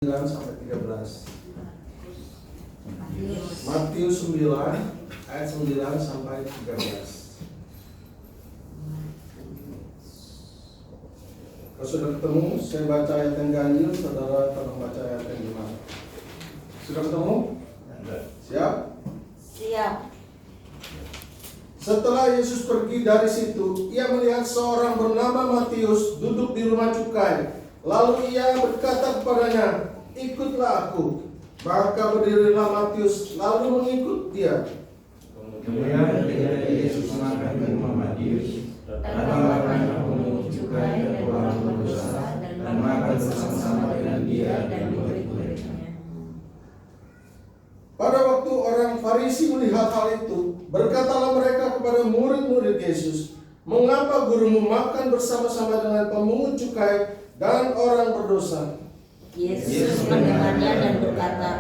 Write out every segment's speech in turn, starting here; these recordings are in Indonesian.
9 sampai 13. Matius 9 ayat 9 sampai 13. Kalau sudah ketemu, saya baca ayat yang ganjil, saudara tolong baca ayat yang gimana? Sudah ketemu? Siap? Siap. Setelah Yesus pergi dari situ, ia melihat seorang bernama Matius duduk di rumah cukai. Lalu ia berkata kepadanya, "Ikutlah aku." Maka berdirilah Matius lalu mengikut dia. Kemudian ketika Yesus makan di rumah Matius, datanglah pemungut cukai dan orang berdosa dan makan bersama-sama dengan dia dan murid-muridnya. Pada waktu orang Farisi melihat hal itu, berkatalah mereka kepada murid-murid Yesus, "Mengapa gurumu makan bersama-sama dengan pemungut cukai dan orang berdosa?" Yesus mendengarnya dan berkata,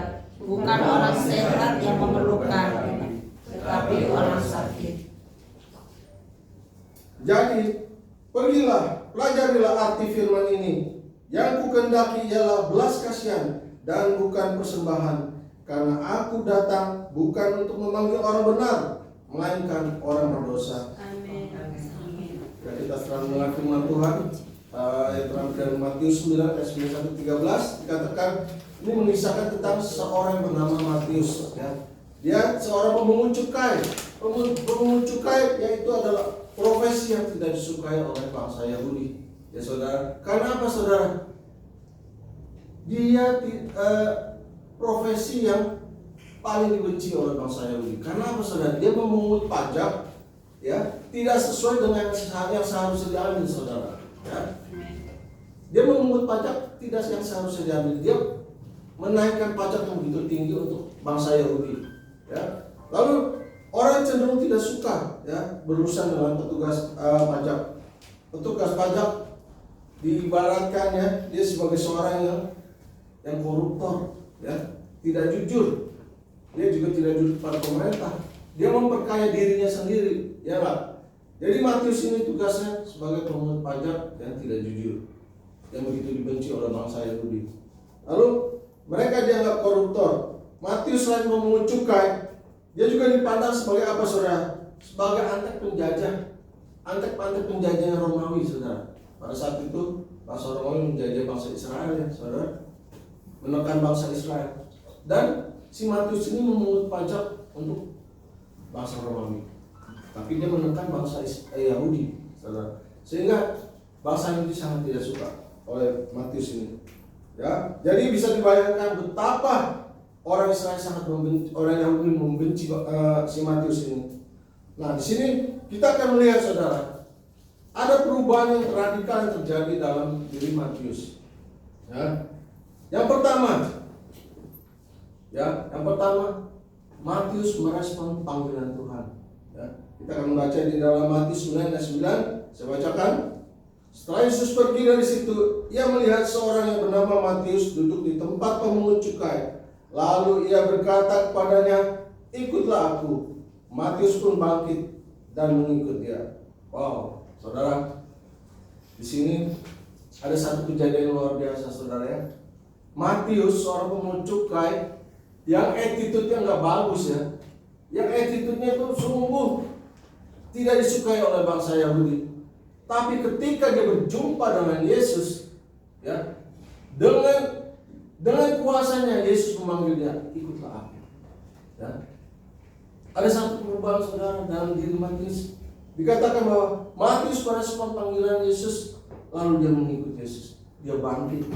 "Bukan orang sehat yang memerlukan, tetapi orang sakit." Jadi, pergilah, pelajarilah arti firman ini. Yang kukendaki ialah belas kasihan dan bukan persembahan, karena aku datang bukan untuk memanggil orang benar, melainkan orang berdosa. Amin. Ya, kita sekarang mendengar firman Tuhan. Yang terakhir dari Matius 9 ayat 9 sampai 13 dikatakan ini mengisahkan tentang seorang yang bernama Matius. Ya. Dia seorang pemungut cukai. Pemungut cukai yaitu adalah profesi yang tidak disukai oleh bangsa Yahudi. Ya saudara, karena apa saudara? Dia profesi yang paling dibenci oleh bangsa Yahudi. Karena apa saudara? Dia memungut pajak, ya, tidak sesuai dengan yang seharusnya diambil saudara. Ya. Dia memungut pajak tidak yang seharusnya diambil. Dia menaikkan pajak yang begitu tinggi untuk bangsa Yahudi. Ya. Lalu orang cenderung tidak suka, ya, berurusan dengan petugas pajak. Petugas pajak diibaratkan, ya, dia sebagai seorang yang koruptor, ya, tidak jujur. Dia juga tidak jujur pada pemerintah. Dia memperkaya dirinya sendiri, ya Pak. Jadi Matius ini tugasnya sebagai pemungut pajak yang tidak jujur, yang begitu dibenci oleh bangsa Yahudi. Lalu mereka dianggap koruptor. Matius selain memungut cukai, dia juga dipandang sebagai apa saudara? Sebagai antek penjajah, antek penjajahnya Romawi saudara. Pada saat itu bangsa Romawi menjajah bangsa Israel, ya saudara, menekan bangsa Israel. Dan si Matius ini memungut pajak untuk bangsa Romawi. Tapi dia menekan bangsa Yahudi, saudara. Sehingga bangsa Yahudi sangat tidak suka oleh Matius ini. Ya, jadi bisa dibayangkan betapa orang Israel sangat membenci, orang Yahudi membenci si Matius ini. Nah, di sini kita akan melihat saudara, ada perubahan yang radikal yang terjadi dalam diri Matius. Ya. Yang pertama, Matius merespon panggilan Tuhan. Ya. Kita akan membaca di dalam Matius 9 ayat 9. Saya bacakan. Setelah Yesus pergi dari situ, ia melihat seorang yang bernama Matius duduk di tempat pemungut cukai. Lalu ia berkata kepadanya, "Ikutlah aku." Matius pun bangkit dan mengikut dia. Wow, saudara, di sini ada satu kejadian luar biasa, saudara, ya. Matius seorang pemungut cukai yang attitude-nya nggak bagus, ya. Yang attitude-nya itu sungguh tidak disukai oleh bangsa Yahudi. Tapi ketika dia berjumpa dengan Yesus, ya, dengan kuasanya Yesus memanggil dia, "Ikutlah aku." Ya. Ada satu perubahan saudara dalam diri Matius. Dikatakan bahwa Matius merespon panggilan Yesus, lalu dia mengikut Yesus. Dia bangkit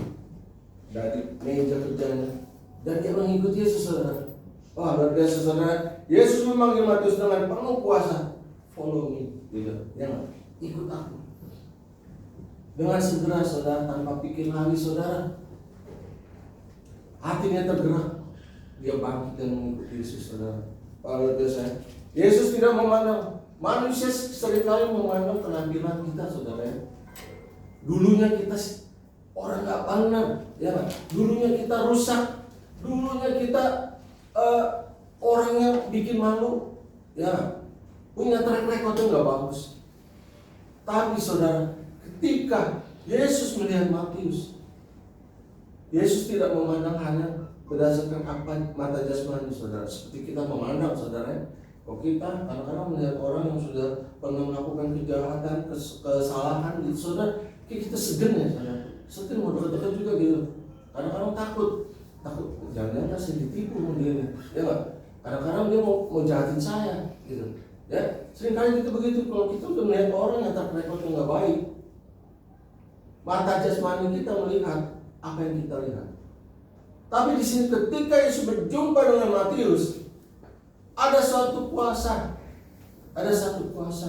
dari meja kerjanya dan dia mengikut Yesus, saudara. Wah, luar biasa saudara. Yesus memanggil Matius dengan penuh kuasa. "Follow me," gitu. Ya, ikut aku. Dengan segera saudara, tanpa pikir lagi saudara, hatinya tergerak. Dia bangkit dan mengikut Yesus, saudara. Luar biasa. Yesus tidak memandang manusia, seringkali memandang penampilan kita, saudara. Dulunya kita orang nggak benar, ya. Dulunya kita rusak. Dulunya kita orang yang bikin malu, ya. Punya track record yang nggak bagus. Tapi saudara, ketika Yesus melihat Matius, Yesus tidak memandang hanya berdasarkan apa mata jasmani, saudara. Seperti kita memandang, saudara. Kalau kita kadang-kadang melihat orang yang sudah pernah melakukan kejahatan, kesalahan, gitu, saudara, kita segan ya, saudara. Segan mau dekat-dekat juga gitu. Kadang-kadang takut, jangan-jangan saya ditipu sama dia, ya nggak? Kadang-kadang dia mau jahatin saya, gitu. Ya, seringkali kita begitu. Kalau kita udah melihat orang yang track record yang nggak baik, mata jasmani kita melihat apa yang kita lihat. Tapi di sini ketika Yesus berjumpa dengan Matius, ada satu kuasa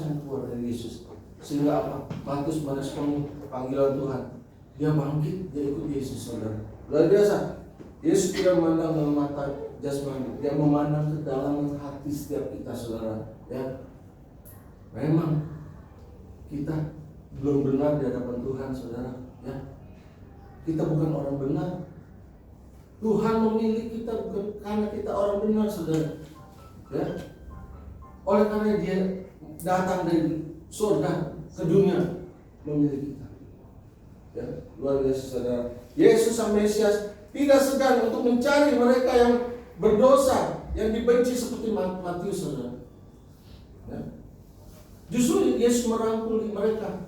yang keluar dari Yesus, sehingga apa? Matius meresponi panggilan Tuhan. Dia bangkit, dia ikut Yesus, saudara. Luar biasa. Yesus tidak memandang dengan mata jasmani, dia memandang ke dalam hati setiap kita, saudara. Ya, memang kita belum benar di hadapan Tuhan, saudara. Ya, kita bukan orang benar. Tuhan memilih kita bukan karena kita orang benar, saudara. Ya, oleh karena Dia datang dari surga ke dunia memilih kita. Ya, luar biasa, saudara. Yesus sang Mesias tidak segan untuk mencari mereka yang berdosa, yang dibenci seperti Matius, saudara. Ya. Justru Yesus merangkul mereka.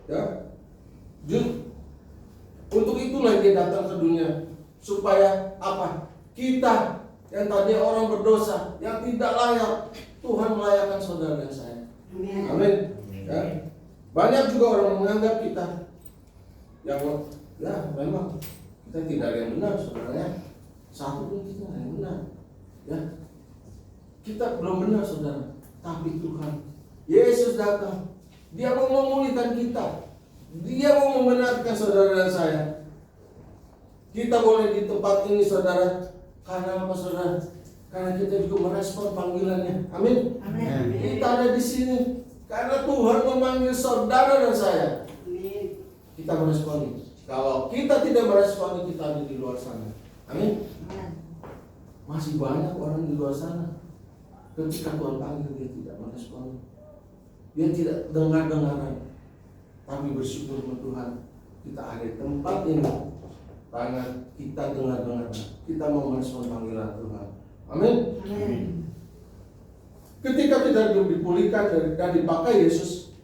Ya. Untuk itulah Dia datang ke dunia, supaya apa? Kita yang tadi orang berdosa, yang tidak layak, Tuhan melayakkan saudara dan saya. Amin. Ya. Banyak juga orang menganggap kita yang memang kita tidak ada yang benar, saudara ya. Satu pun kita tidak yang benar. Ya. Kita belum benar, saudara. Tapi Tuhan, Yesus datang. Dia mau memulihkan kita. Dia mau membenarkan saudara dan saya. Kita boleh di tempat ini, saudara. Karena apa, saudara? Karena kita juga merespon panggilannya. Amin. Amin. Kita ada di sini karena Tuhan memanggil saudara dan saya. Kita meresponi. Kalau kita tidak meresponi, kita ada di luar sana. Amin. Masih banyak orang di luar sana. Ketika Tuhan panggil, dia tidak meresponi. Dia tidak dengar-dengaran. Tapi bersyukur kepada Tuhan, kita ada di tempat ini. Karena kita dengar-dengaran, kita mau merespon panggilan Tuhan. Amin. Ketika kita dipulihkan dan dipakai Yesus,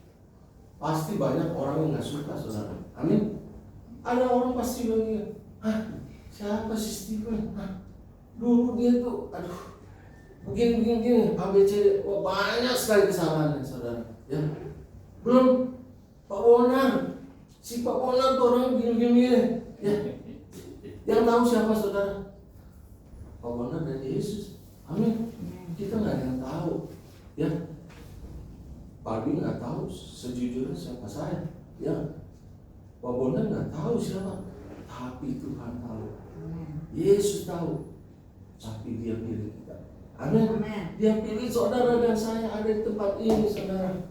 pasti banyak orang yang nggak suka, saudara. Amin. Ada orang pasti bilang, siapa si Stephen? Dulu dia tuh, begini, ABC, banyak sekali kesalahannya, saudara. Ya, belum Pak Bonar, si Pak Bonar tuh orang gini-gini, ya. Yang tahu siapa, saudara? Pak Bonar dan Yesus. Amin. Kita nggak ada yang tahu, ya. Pak Bin nggak tahu sejujurnya siapa saya, ya. Pak Bonar nggak tahu siapa, tapi Tuhan tahu. Yesus tahu, tapi Dia pilih kita. Amin. Dia pilih saudara dan saya ada di tempat ini, saudara.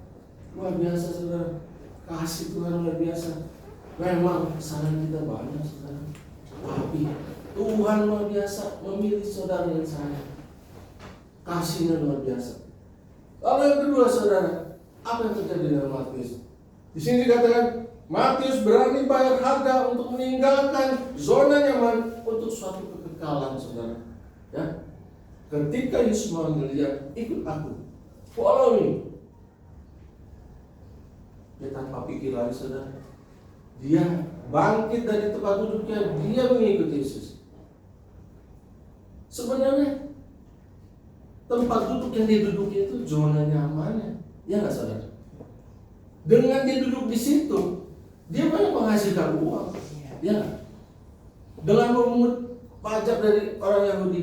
Luar biasa, saudara. Kasih Tuhan luar biasa. Memang kesalahan kita banyak, saudara. Tapi Tuhan luar biasa memilih saudara dan saya. Kasihnya luar biasa. Lalu yang kedua, saudara, apa yang terjadi dengan Matius? Di sini dikatakan Matius berani bayar harga untuk meninggalkan zona nyaman untuk suatu kekekalan, saudara. Ya, ketika Yesus memanggil dia, ikut aku, follow me. Dia tanpa pikir lagi, saudara. Dia bangkit dari tempat duduknya, dia mengikuti Yesus. Sebenarnya tempat duduk yang dia duduki itu zona nyamannya, ya nggak, saudara? Dengan dia duduk di situ, dia banyak menghasilkan uang, ya. Dengan memungut pajak dari orang Yahudi,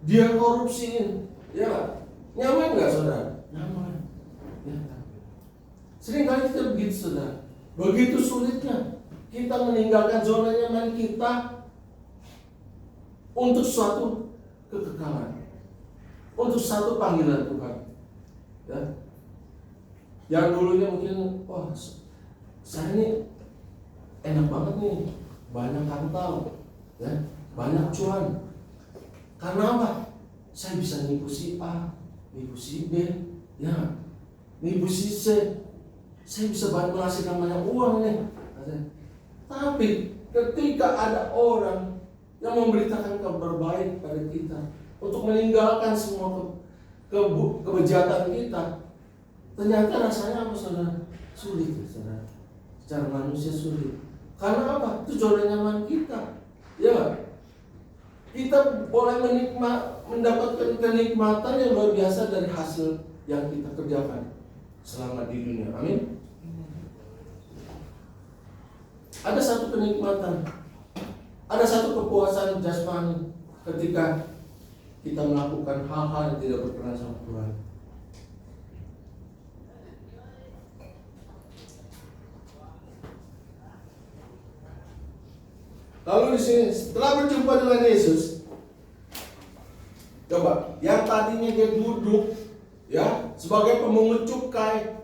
dia korupsiin, ya. Nyaman nggak, saudara? Nyaman. Ya. Seringkali kita begitu, saudara. Begitu sulitnya kita meninggalkan zona nyaman kita untuk suatu kekekalan, untuk satu panggilan Tuhan. Ya. Yang dulunya mungkin, saya ini enak banget nih, banyak kantal, ya, banyak cuan. Karena apa? Saya bisa nipu si A, nipu si B, ya, nipu si C. Saya bisa menghasilkan banyak uang nih. Tapi ketika ada orang yang memberitakan kabar baik pada kita untuk meninggalkan semua kebejatan kita, ternyata rasanya apa saudara? Sulit ya saudara. Secara manusia sulit. Karena apa? Itu zona nyaman kita. Ya, kita boleh mendapatkan kenikmatan yang luar biasa dari hasil yang kita kerjakan selama di dunia. Amin. Ada satu kenikmatan, ada satu kepuasan jasmani ketika kita melakukan hal-hal yang tidak berkenan sama Tuhan. Lalu di sini setelah berjumpa dengan Yesus, coba yang tadinya dia duduk ya sebagai pemungut cukai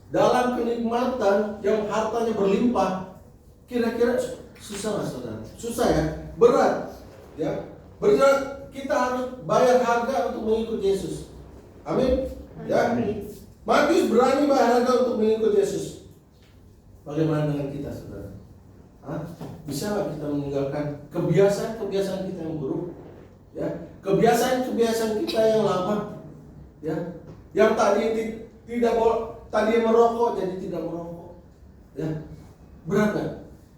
dalam kenikmatan yang hartanya berlimpah, kira-kira susah nggak saudara? Susah ya, berat ya, berat. Kita harus bayar harga untuk mengikut Yesus. Amin ya. Matius berani bayar harga untuk mengikut Yesus. Bagaimana dengan kita saudara? Bisa nggak kita meninggalkan kebiasaan-kebiasaan kita yang buruk, ya, kebiasaan-kebiasaan kita yang lama, ya, yang tadi merokok jadi tidak merokok, ya, berat nggak?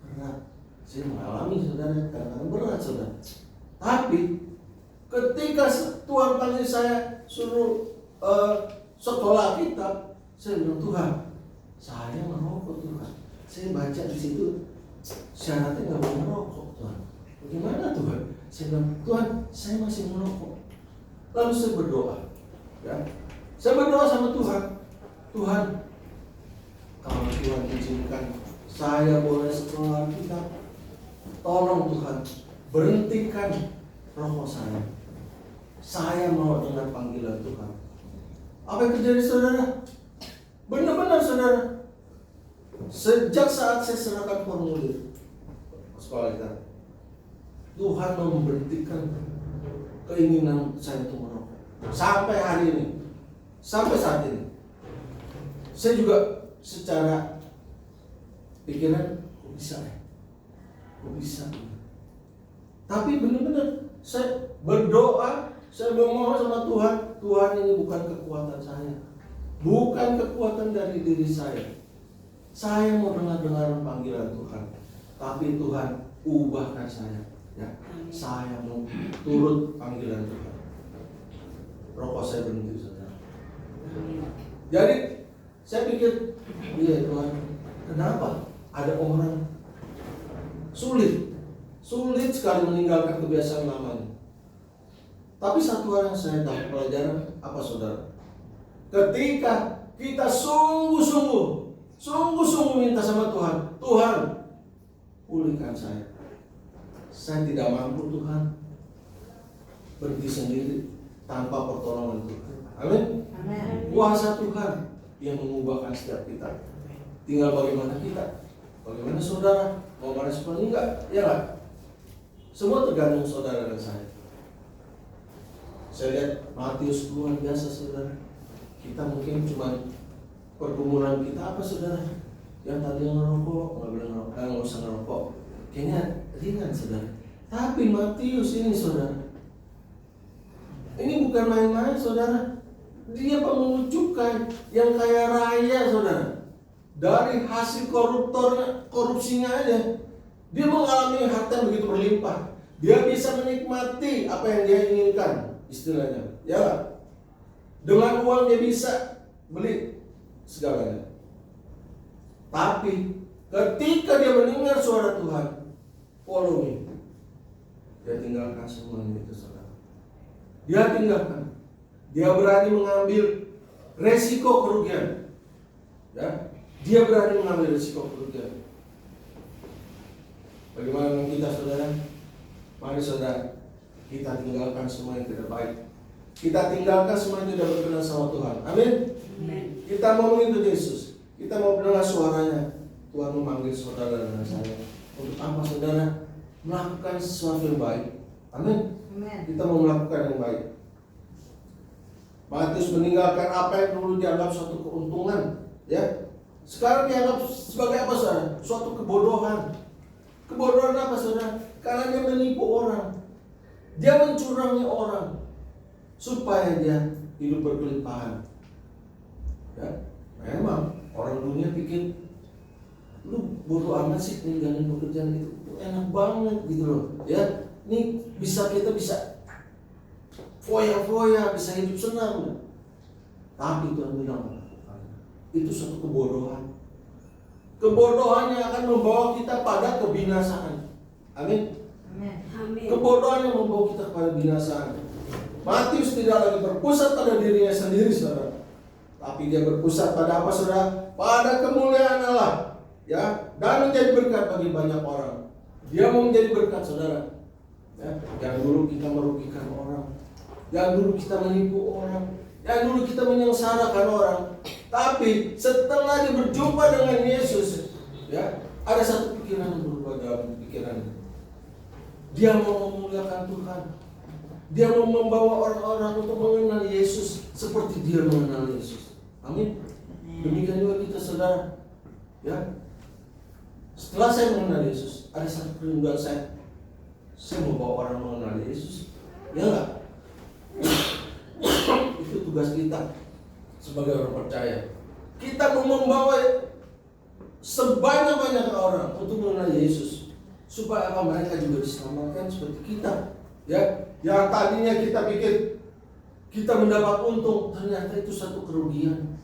Berat. Saya mengalami saudara, kadang-kadang berat saudara. Tapi ketika Tuhan panggil saya suruh sekolah kitab, saya bilang Tuhan, saya merokok Tuhan. Saya baca di situ. Syaratnya nggak boleh merokok Tuhan. Bagaimana Tuhan? Saya bilang Tuhan, saya masih merokok. Lalu saya berdoa, ya. Saya berdoa sama Tuhan. Tuhan, kalau Tuhan izinkan saya boleh sekolah kita, tolong Tuhan berhentikan rokok saya. Saya mau dengar panggilan Tuhan. Apa yang terjadi saudara? Benar-benar saudara. Sejak saat saya serahkan formulir sekolah kita, Tuhan memberhentikan keinginan saya untuk merokok. Sampai hari ini, sampai saat ini, saya juga secara pikiran, kok bisa ya? Kok bisa? Tapi benar-benar saya berdoa, saya memohon sama Tuhan. Tuhan, ini bukan kekuatan saya, bukan kekuatan dari diri saya. Saya mau dengar panggilan Tuhan, tapi Tuhan ubahkan saya, ya. Saya mau turut panggilan Tuhan. Rokok saya berhenti saudara. Jadi saya pikir, iya Tuhan, kenapa ada orang sulit sekali meninggalkan kebiasaan lamanya. Tapi satu hal yang saya dapat pelajaran apa saudara? Ketika kita sungguh-sungguh minta sama Tuhan, Tuhan, pulihkan saya. Saya tidak mampu Tuhan berhenti sendiri tanpa pertolongan Tuhan. Amin. Kuasa Tuhan yang mengubahkan setiap kita. Tinggal bagaimana kita, bagaimana saudara, mau merespon enggak? Ya enggak? Semua tergantung saudara dan saya. Saya lihat Matius luar biasa saudara. Kita mungkin cuma pergumulan kita apa saudara? Yang tadi ngerokok, nggak usah ngerokok. Kayaknya ringan saudara. Tapi Matius ini saudara, ini bukan main-main saudara. Dia pemungut cukai yang kaya raya saudara. Dari hasil korupsinya aja, dia mengalami harta yang begitu berlimpah. Dia bisa menikmati apa yang dia inginkan, istilahnya. Ya, dengan uang dia bisa beli segalanya. Tapi ketika dia mendengar suara Tuhan, follow me, dia tinggalkan semuanya itu saudara. Dia tinggalkan. Dia berani mengambil resiko kerugian. Ya, dia berani mengambil resiko kerugian. Bagaimana dengan kita saudara? Mari saudara, kita tinggalkan semua yang tidak baik. Kita tinggalkan semua yang tidak berkenan sama Tuhan. Amin. Kita mau mengikuti Yesus. Kita mau mendengar suaranya. Tuhan memanggil saudara dan saya untuk apa saudara? Melakukan sesuatu yang baik. Amin. Kita mau melakukan yang baik. Matius meninggalkan apa yang dulu dianggap suatu keuntungan, ya. Sekarang dianggap sebagai apa saudara? Suatu kebodohan. Kebodohan apa saudara? Karena dia menipu orang, dia mencurangi orang supaya dia hidup berkelimpahan. Ya, memang orang dunia pikir lu bodoh amat sih ninggalin pekerjaan itu enak banget gitu loh. Ya, ini kita bisa foya-foya, bisa hidup senang. Tapi Tuhan bilang itu suatu kebodohan. Kebodohan yang akan membawa kita pada kebinasaan. Amin. Kebodohan yang membawa kita kepada binasaan. Matius tidak lagi berpusat pada dirinya sendiri, saudara, tapi dia berpusat pada apa, saudara? Pada kemuliaan Allah, ya, dan menjadi berkat bagi banyak orang. Dia mau menjadi berkat, saudara. Ya, yang dulu kita merugikan orang, yang dulu kita menipu orang, yang dulu kita menyengsarakan orang. Tapi setelah dia berjumpa dengan Yesus, ya, ada satu pikiran yang berubah dalam pikiran. Dia mau memuliakan Tuhan. Dia mau membawa orang-orang untuk mengenal Yesus seperti dia mengenal Yesus. Amin. Demikian juga kita, saudara. Ya. Setelah saya mengenal Yesus, ada satu kerinduan saya. Saya mau bawa orang mengenal Yesus. Ya enggak? Itu tugas kita sebagai orang percaya. Kita mau membawa sebanyak-banyaknya orang untuk mengenal Yesus, supaya apa? Mereka juga diselamatkan seperti kita. Ya, yang tadinya kita pikir kita mendapat untung, ternyata itu satu kerugian.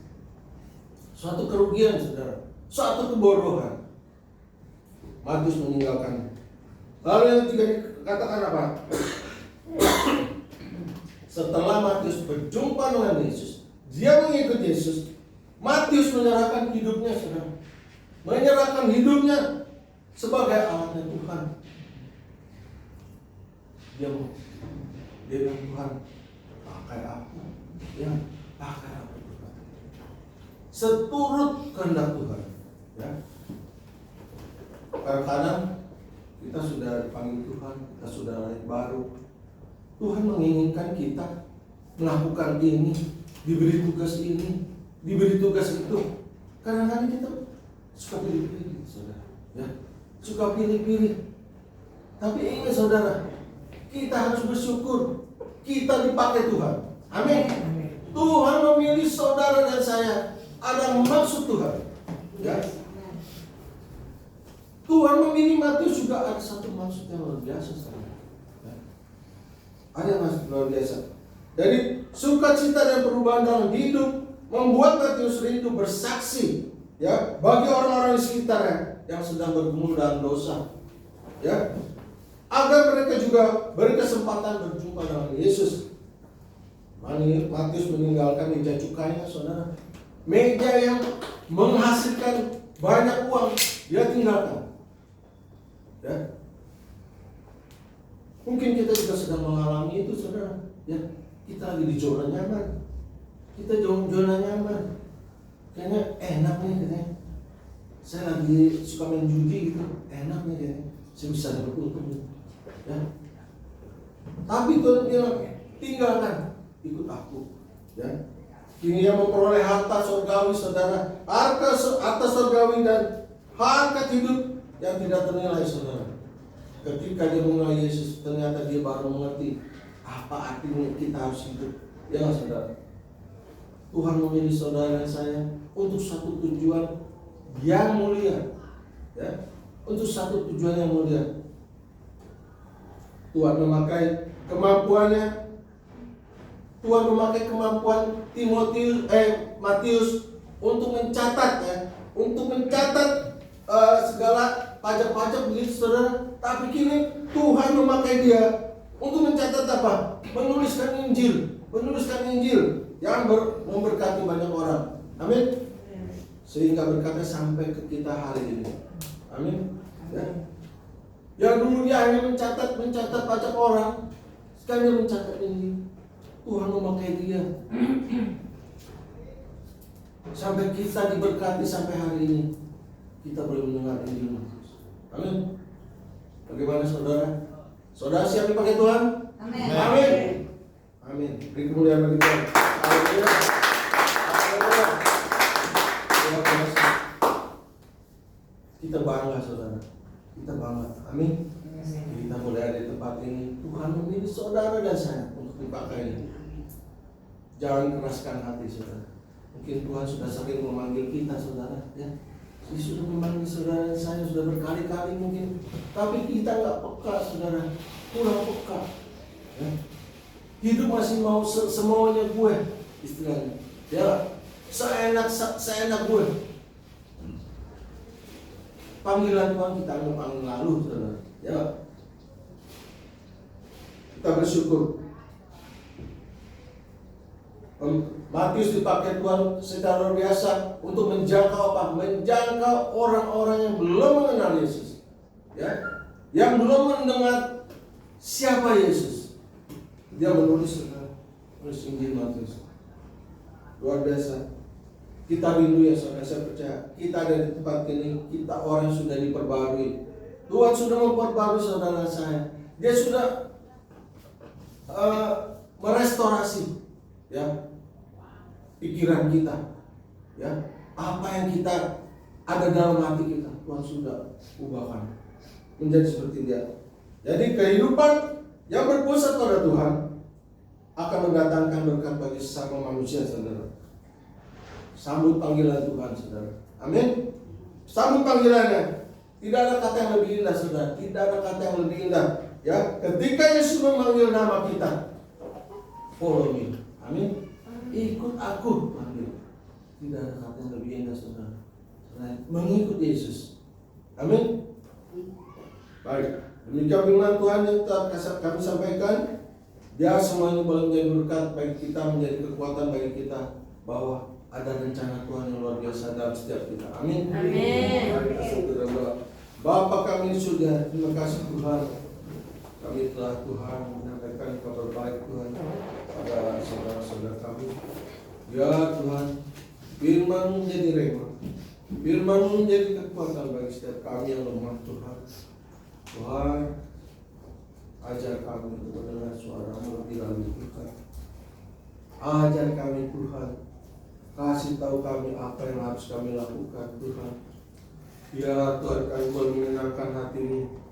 Suatu kerugian, saudara. Suatu kebodohan. Matius meninggalkan. Lalu yang ketiga dikatakan apa? Setelah Matius berjumpa dengan Yesus, dia mengikut Yesus. Matius menyerahkan hidupnya, saudara. Menyerahkan hidupnya sebagai alatnya Tuhan. Dia bilang, Tuhan, pakai aku. Ya, pakai aku. Seturut kehendak Tuhan. Ya. Kadang-kadang kita sudah dipanggil Tuhan, kita sudah lahir baru. Tuhan menginginkan kita melakukan ini, diberi tugas ini, diberi tugas itu. Kadang-kadang kita suka pilih-pilih, saudara. Ya, suka pilih-pilih. Tapi ingat, saudara, kita harus bersyukur kita dipakai Tuhan. Amin. Tuhan memilih saudara dan saya. Ada maksud Tuhan. Ya. Tuhan memilih Matius juga ada satu maksud yang luar biasa, saudara. Ya. Ada maksud luar biasa. Jadi sukacita dan perubahan dalam hidup membuat Matius rindu bersaksi, ya, bagi orang-orang di sekitarnya yang sedang bergumul dalam dosa, ya, agar mereka juga berkesempatan berjumpa dengan Yesus. Matius meninggalkan meja cukainya, saudara. Meja yang menghasilkan banyak uang dia tinggalkan. Ya. Mungkin kita juga sedang mengalami itu, saudara. Ya, kita lagi di zona nyaman. Kita zona nyaman. Kayaknya enak nih, katanya. Saya lagi suka main judi gitu, enak nih kayaknya. Saya bisa dapat untung. Ya. Tapi Tuhan bilang, tinggalkan, ikut aku. Ya. Kini yang memperoleh harta surgawi, saudara, harta surgawi dan harkat hidup yang tidak ternilai, saudara. Ketika dia mengenal Yesus, ternyata dia baru mengerti apa artinya kita harus hidup. Ya, saudara. Tuhan memilih saudara dan saya untuk satu tujuan yang mulia, ya, untuk satu tujuan yang mulia. Tuhan memakai kemampuannya. Tuhan memakai kemampuan Matius untuk mencatat, ya, untuk mencatat segala pajak-pajak begitu, saudara. Tapi kini Tuhan memakai dia untuk mencatat apa? Menuliskan Injil yang memberkati banyak orang. Amin. Sehingga berkatnya sampai ke kita hari ini. Amin. Ya. Yang dulu dia hanya mencatat pajak orang, sekarang dia mencatat Injil. Tuhan memakai dia sampai kita diberkati sampai hari ini. Kita boleh mendengar Injil. Amin. Bagaimana, saudara? Saudara siap dipakai Tuhan? Amin. Amin. Amin. Beri kemuliaan bagi Tuhan. Haleluya. Haleluya. Terima kasih. Kita bangga, saudara. Kita bangga. Amin. Kita boleh ada di tempat ini. Tuhan memilih saudara dan saya untuk dipakai. Jangan keraskan hati saudara. Mungkin Tuhan sudah sering memanggil kita saudara, ya. Dia sudah memanggil saudara dan saya sudah berkali-kali mungkin, tapi kita nggak peka saudara, kurang peka. Ya. Hidup masih mau semaunya gue, istilahnya. Ya, seenak gue. Panggilan Tuhan kita anggap angin lalu saudara. Ya. Kita bersyukur. Matius dipakai Tuhan secara luar biasa untuk menjangkau apa? Menjangkau orang-orang yang belum mengenal Yesus, ya, yang belum mendengar siapa Yesus. Dia menulis Injil Matius. Luar biasa. Kita rindu ya saudara, saya percaya. Kita ada di tempat ini, kita orang yang sudah diperbarui. Tuhan sudah memperbarui saudara saya. Dia sudah merestorasi, ya, pikiran kita, ya, apa yang kita ada dalam hati kita, Tuhan sudah ubahkan menjadi seperti Dia. Jadi kehidupan yang berpusat pada Tuhan akan mendatangkan berkat bagi sesama manusia, saudara. Sambut panggilan Tuhan, saudara. Amin. Sambut panggilannya. Tidak ada kata yang lebih indah, saudara. Tidak ada kata yang lebih indah, ya. Ketika Yesus memanggil nama kita, follow me. Amin. Ikut aku, panggil. Tidak ada kata yang lebih indah saudara selain mengikut Yesus. Amin. Baik, demikian firman Tuhan yang telah kami sampaikan. Biar semuanya boleh menjadi berkat bagi kita, menjadi kekuatan bagi kita, bahwa ada rencana Tuhan yang luar biasa dalam setiap kita. Amin. Amin. Bapa kami di surga, terima kasih Tuhan. Kami telah Tuhan menyampaikan kabar baik Tuhan pada saudara-saudara kami. Ya Tuhan, firman menjadi rema, firman menjadi kekuatan bagi setiap kami yang lemah Tuhan. Tuhan, ajar kami untuk mendengar suara-Mu lebih lanjut Tuhan. Ajar kami Tuhan, kasih tahu kami apa yang harus kami lakukan Tuhan. Ya Tuhan, kami boleh menyenangkan hati-Mu.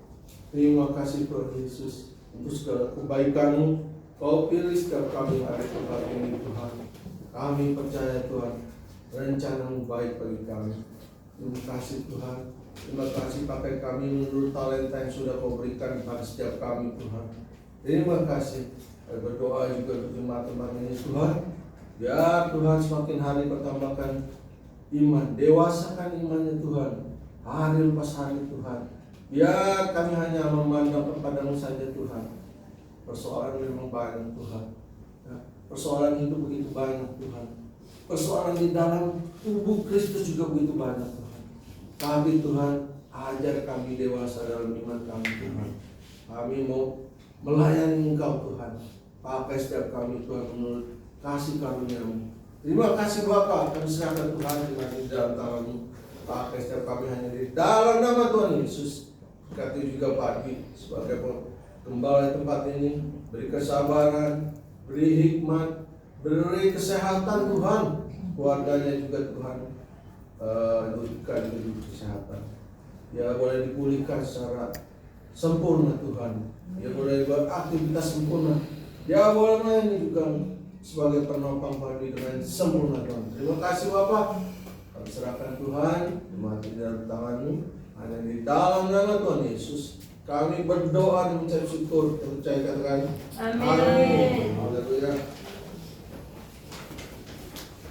Terima kasih Tuhan Yesus untuk segala kebaikan-Mu. Kau pilih setiap kami ada di tempat ini Tuhan. Kami percaya Tuhan, rencana-Mu baik bagi kami. Terima kasih Tuhan. Terima kasih pakai kami menurut talenta yang sudah Kau berikan kepada setiap kami Tuhan. Terima kasih. Saya berdoa juga untuk jemaat-jemaat ini Tuhan. Ya Tuhan, semakin hari pertambahkan iman, dewasakan imannya Tuhan, hari lepas hari Tuhan. Ya kami hanya memandang kepada-Mu saja Tuhan. Persoalan memang banyak Tuhan, ya, persoalan hidup begitu banyak Tuhan. Persoalan di dalam tubuh Kristus juga begitu banyak Tuhan. Tapi Tuhan, ajar kami dewasa dalam iman kami Tuhan. Kami mau melayani Engkau Tuhan. Pakai setiap kami Tuhan menurut kasih karunia-Mu. Terima kasih Bapa, kami serahkan Tuhan di dalam tangan-Mu. Pakai setiap kami hanya di dalam nama Tuhan Yesus. Berkati juga Pak Adi sebagai gembala tempat ini. Beri kesabaran, beri hikmat, beri kesehatan Tuhan. Keluarganya juga Tuhan, diberikan kesehatan. Ya boleh dipulihkan secara sempurna Tuhan. Ya boleh beraktivitas sempurna. Ya boleh ini juga sebagai penopang bagi dengan sempurna Tuhan. Terima kasih Bapak. Kami serahkan Tuhan, mati dalam tangan-Mu. Hanya di dalam nama Tuhan Yesus kami berdoa dan mengucap syukur. Percaya katakan Amin.